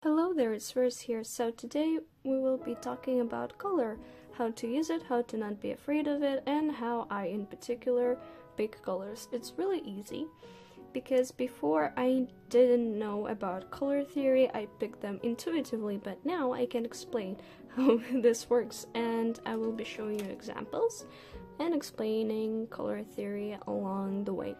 Hello there, it's Rose here. So today we will be talking about color, how to use it, how to not be afraid of it, and how I in particular pick colors. It's really easy because before I didn't know about color theory, I picked them intuitively, but now I can explain how this works, and I will be showing you examples and explaining color theory along the way.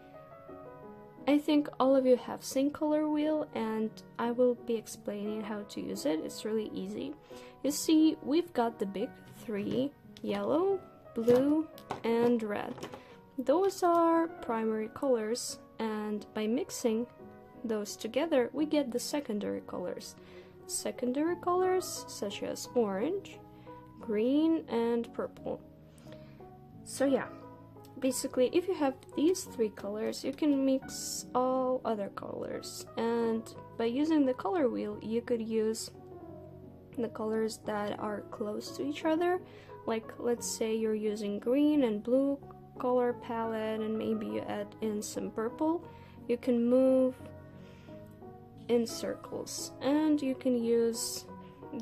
I think all of you have seen color wheel, and I will be explaining how to use it. It's really easy. You see, we've got the big three: yellow, blue, and red. Those are primary colors, and by mixing those together, we get the secondary colors. Secondary colors such as orange, green, and purple. So yeah. Basically, if you have these three colors, you can mix all other colors, and by using the color wheel, you could use the colors that are close to each other. Like, let's say you're using green and blue color palette, and maybe you add in some purple. You can move in circles, and you can use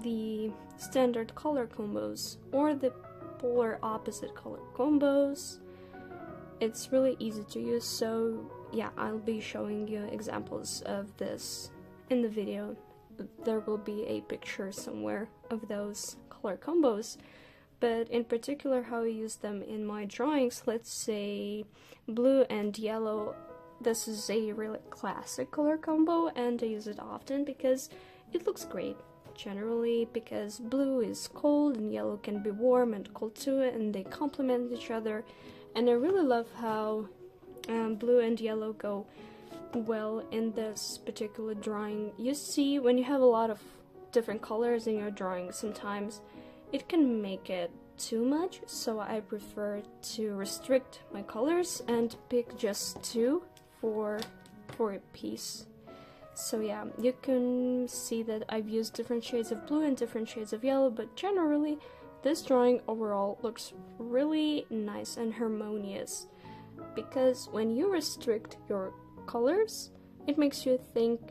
the standard color combos or the polar opposite color combos. It's really easy to use, so yeah, I'll be showing you examples of this in the video. There will be a picture somewhere of those color combos, but in particular how I use them in my drawings. Let's say blue and yellow. This is a really classic color combo, and I use it often because it looks great. Generally, because blue is cold and yellow can be warm and cold too, and they complement each other. And I really love how blue and yellow go well in this particular drawing. You see, when you have a lot of different colors in your drawing, sometimes it can make it too much, so I prefer to restrict my colors and pick just two for a piece. So yeah, you can see that I've used different shades of blue and different shades of yellow, but generally this drawing overall looks really nice and harmonious, because when you restrict your colors, it makes you think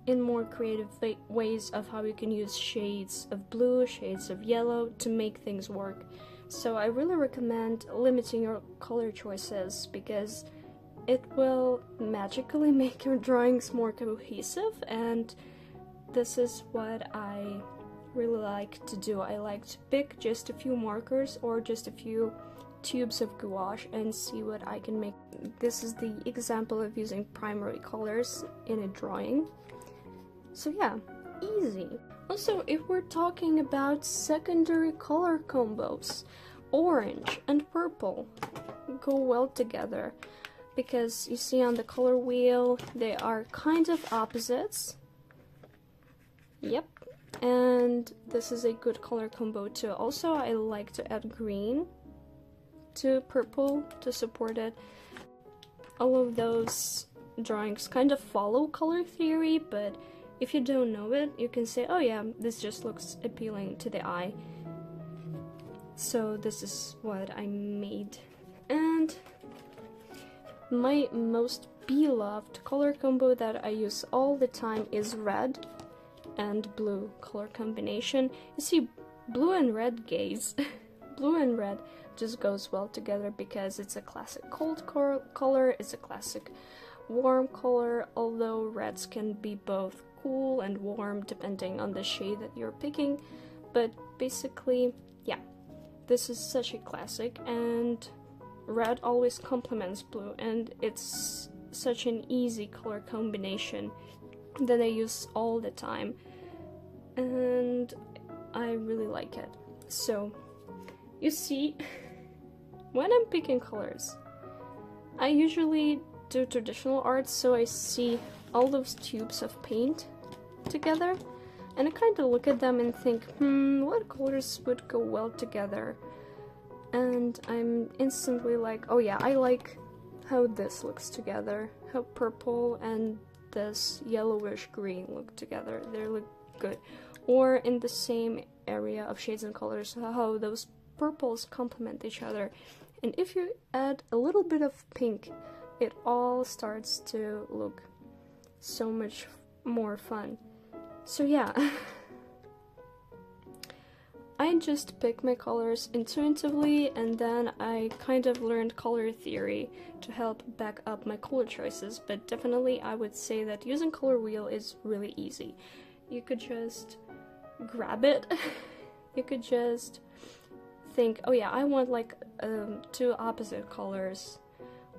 in more creative ways of how you can use shades of blue, shades of yellow to make things work. So I really recommend limiting your color choices, because it will magically make your drawings more cohesive, and this is what I really like to do. I like to pick just a few markers or just a few tubes of gouache and see what I can make. This is the example of using primary colors in a drawing. So yeah, easy. Also, if we're talking about secondary color combos, orange and purple go well together, because you see on the color wheel they are kind of opposites. Yep. And this is a good color combo too. Also, I like to add green to purple to support it. All of those drawings kind of follow color theory, but if you don't know it, you can say, oh yeah, this just looks appealing to the eye. So this is what I made. And my most beloved color combo that I use all the time is red and blue color combination. You see, blue and red gaze. Blue and red just goes well together because it's a classic cold color, it's a classic warm color, although reds can be both cool and warm depending on the shade that you're picking. But basically, yeah, this is such a classic, and red always complements blue, and it's such an easy color combination that I use all the time, and I really like it. So you see, when I'm picking colors, I usually do traditional art, so I see all those tubes of paint together, and I kind of look at them and think, what colors would go well together? And I'm instantly like, oh yeah, I like how this looks together, how purple and this yellowish green look together. They look good. Or in the same area of shades and colors, how those purples complement each other. And if you add a little bit of pink, it all starts to look so much more fun. So yeah, I just pick my colors intuitively, and then I kind of learned color theory to help back up my color choices, but definitely I would say that using color wheel is really easy. You could just grab it, you could just think, oh yeah, I want like two opposite colors,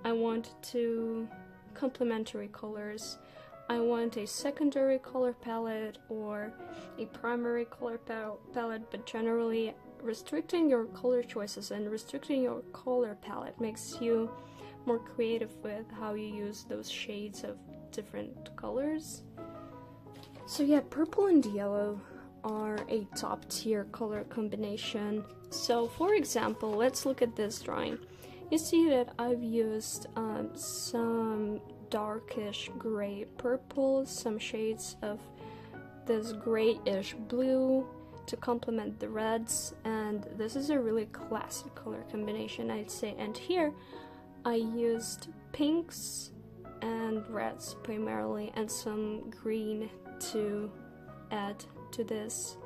I want two complementary colors, I want a secondary color palette or a primary color palette, but generally restricting your color choices and restricting your color palette makes you more creative with how you use those shades of different colors. So yeah, purple and yellow are a top tier color combination. So for example, let's look at this drawing. You see that I've used some darkish gray purple, some shades of this grayish blue to complement the reds, and this is a really classic color combination, I'd say. And here I used pinks and reds primarily, and some green to add to this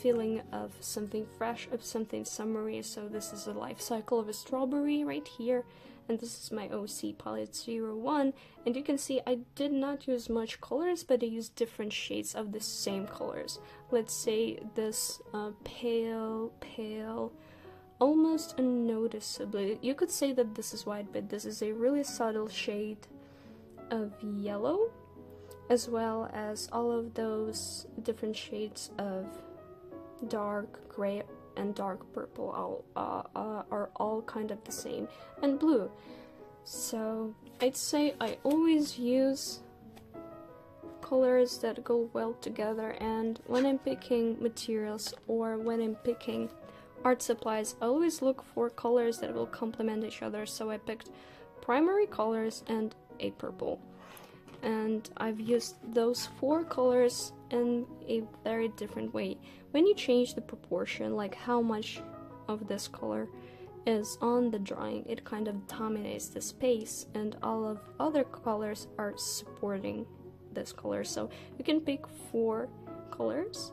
feeling of something fresh, of something summery. So this is a life cycle of a strawberry right here, and this is my OC palette 01, and you can see I did not use much colors, but I used different shades of the same colors. Let's say this pale, almost unnoticeably, you could say that this is white, but this is a really subtle shade of yellow, as well as all of those different shades of dark gray and dark purple are all kind of the same, and blue. So I'd say I always use colors that go well together, and when I'm picking materials or when I'm picking art supplies, I always look for colors that will complement each other. So I picked primary colors and a purple, and I've used those four colors in a very different way. When you change the proportion, like how much of this color is on the drawing, it kind of dominates the space, and all of other colors are supporting this color. So you can pick four colors,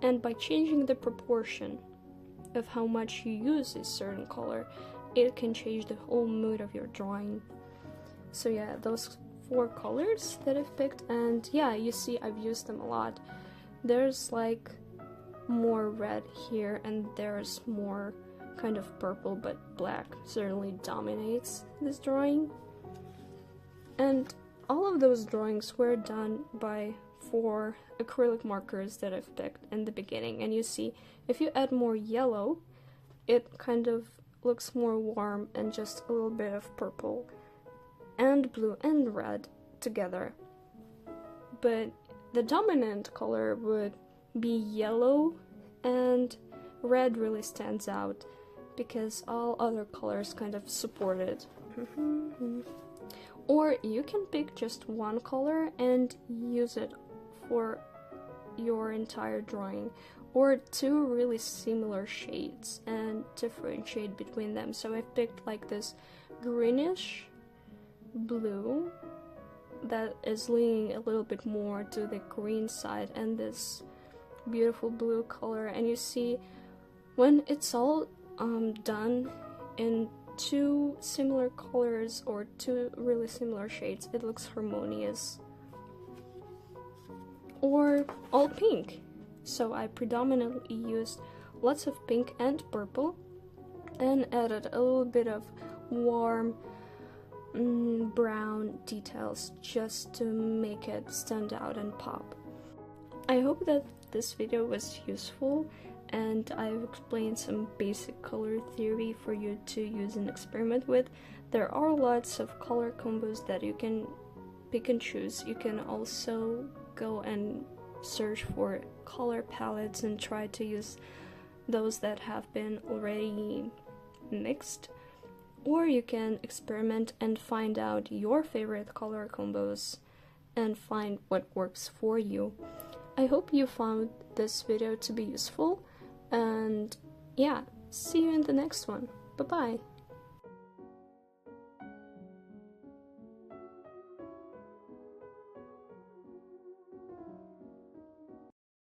and by changing the proportion of how much you use a certain color, it can change the whole mood of your drawing. So yeah, those four colors that I've picked, and yeah, you see I've used them a lot. There's like more red here, and there's more kind of purple, but black certainly dominates this drawing. And all of those drawings were done by 4 acrylic markers that I've picked in the beginning, and you see if you add more yellow, it kind of looks more warm and just a little bit of purple and blue and red together. But the dominant color would be yellow, and red really stands out because all other colors kind of support it. Or you can pick just one color and use it for your entire drawing, or 2 really similar shades and differentiate between them. So I've picked like this greenish blue that is leaning a little bit more to the green side, and this beautiful blue color, and you see when it's all done in 2 similar colors or 2 really similar shades, it looks harmonious. Or all pink. So I predominantly used lots of pink and purple, and added a little bit of warm brown details just to make it stand out and pop. I hope that this video was useful, and I've explained some basic color theory for you to use and experiment with. There are lots of color combos that you can pick and choose. You can also go and search for color palettes and try to use those that have been already mixed, or you can experiment and find out your favorite color combos and find what works for you. I hope you found this video to be useful, and yeah, see you in the next one. Bye bye.